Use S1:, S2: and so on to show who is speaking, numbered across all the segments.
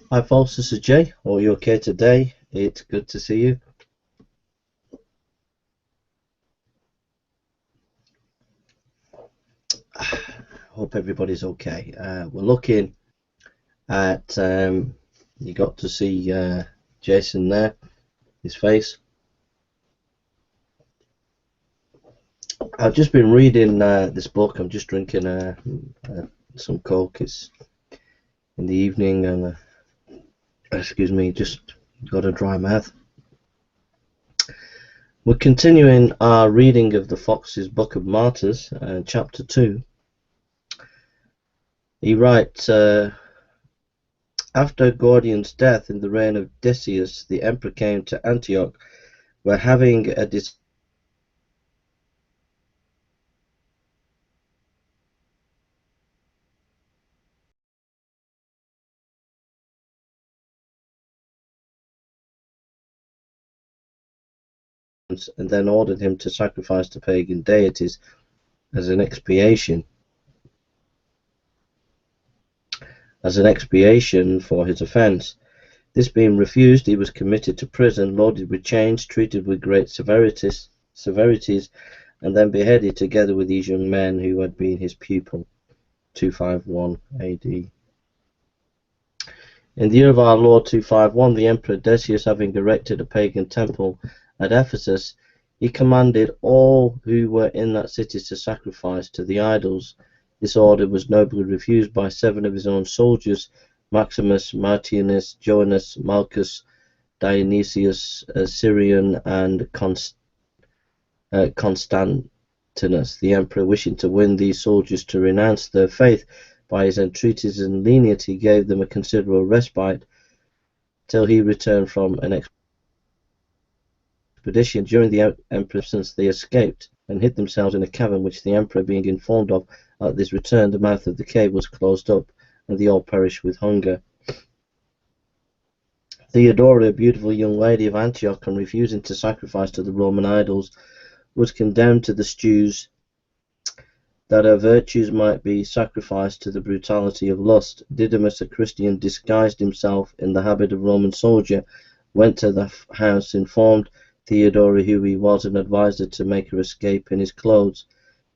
S1: Hi folks, this is Jay. Are you okay today? It's good to see you. Hope everybody's okay. We're looking at, you got to see Jason there, his face. I've just been reading this book. I'm just drinking some Coke. It's in the evening and, excuse me, just got a dry mouth. We're continuing our reading of the Fox's Book of Martyrs, chapter 2. He writes, after Gordian's death in the reign of Decius, the emperor came to Antioch, where having a and then ordered him to sacrifice to pagan deities as an expiation for his offence. This being refused, he was committed to prison, loaded with chains, treated with great severities, and then beheaded together with these young men who had been his pupil. 251 AD. In the year of our Lord 251, the Emperor Decius, having erected a pagan temple at Ephesus, he commanded all who were in that city to sacrifice to the idols. This order was nobly refused by 7 of his own soldiers, Maximus, Martyrus, Joannes, Malchus, Dionysius, Syrian, and Constantinus. The emperor, wishing to win these soldiers to renounce their faith by his entreaties and lenity, gave them a considerable respite till he returned from an expedition. During the emperor's absence, they escaped and hid themselves in a cavern, which the emperor being informed of at this return, the mouth of the cave was closed up, and they all perished with hunger. Theodora, a beautiful young lady of Antioch, on refusing to sacrifice to the Roman idols, was condemned to the stews, that her virtues might be sacrificed to the brutality of lust. Didymus, a Christian, disguised himself in the habit of Roman soldier, went to the house, informed Theodora who he was, and advised her to make her escape in his clothes.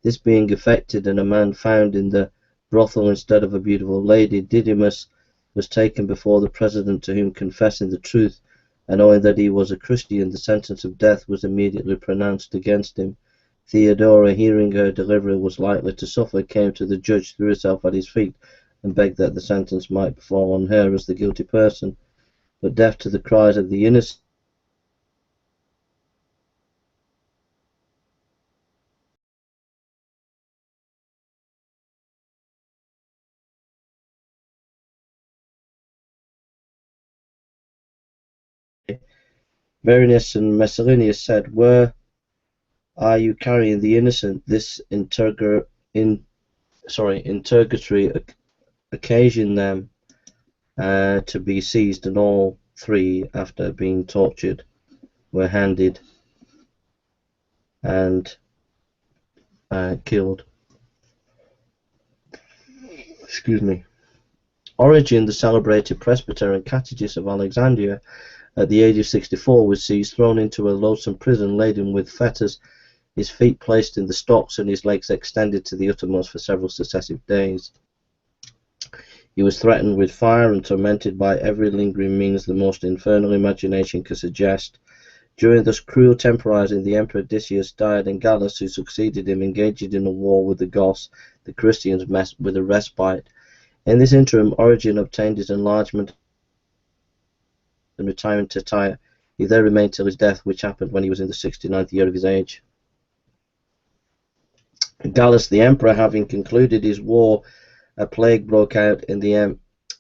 S1: This being effected, and a man found in the brothel instead of a beautiful lady, Didymus was taken before the president, to whom, confessing the truth, and knowing that he was a Christian, the sentence of death was immediately pronounced against him. Theodora, hearing her deliverer was likely to suffer, came to the judge, threw herself at his feet, and begged that the sentence might fall on her as the guilty person. But deaf to the cries of the innocent, Varinus and Messalinius said, "Where are you carrying the innocent?" This interrogatory occasioned them to be seized, and all 3, after being tortured, were handed and killed. Excuse me. Origen, the celebrated presbyter and catechist of Alexandria, at the age of 64, was seized, thrown into a loathsome prison laden with fetters, his feet placed in the stocks, and his legs extended to the uttermost for several successive days. He was threatened with fire and tormented by every lingering means the most infernal imagination could suggest. During this cruel temporizing, the Emperor Decius died, and Gallus, who succeeded him, engaged in a war with the Goths. The Christians met with a respite. In this interim, Origen obtained his enlargement and retiring to Tyre. He there remained till his death, which happened when he was in the 69th year of his age. Gallus the emperor, having concluded his war, a plague broke out in the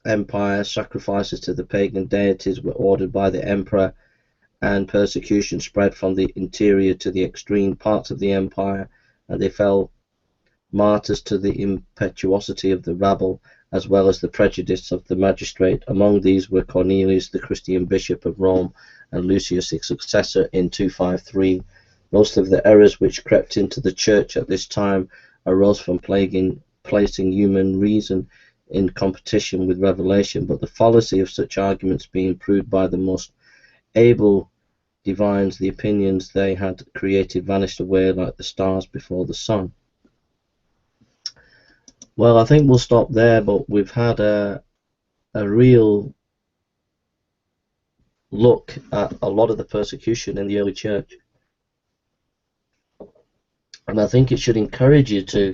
S1: empire. Sacrifices to the pagan deities were ordered by the emperor, and persecution spread from the interior to the extreme parts of the empire, and they fell martyrs to the impetuosity of the rabble, as well as the prejudice of the magistrate. Among these were Cornelius, the Christian bishop of Rome, and Lucius, his successor in 253. Most of the errors which crept into the church at this time arose from placing human reason in competition with revelation, but the fallacy of such arguments being proved by the most able divines, the opinions they had created vanished away like the stars before the sun. Well, I think we'll stop there, but we've had a real look at a lot of the persecution in the early church. And I think it should encourage you to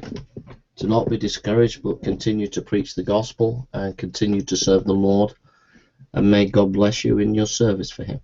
S1: not be discouraged, but continue to preach the gospel and continue to serve the Lord. And may God bless you in your service for him.